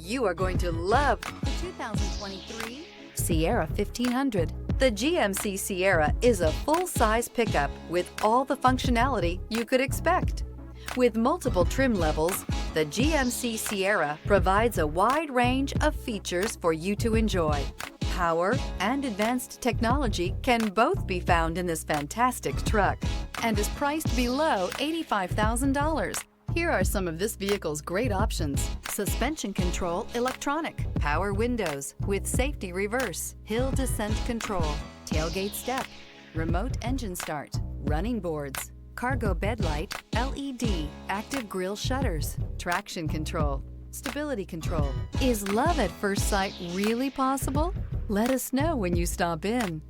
You are going to love the 2023 Sierra 1500. The GMC Sierra is a full-size pickup with all the functionality you could expect. With multiple trim levels, the GMC Sierra provides a wide range of features for you to enjoy. Power and advanced technology can both be found in this fantastic truck and is priced below $85,000. Here are some of this vehicle's great options: suspension control electronic, power windows with safety reverse, hill descent control, tailgate step, remote engine start, running boards, cargo bed light, LED, active grille shutters, traction control, stability control. Is love at first sight really possible? Let us know when you stop in.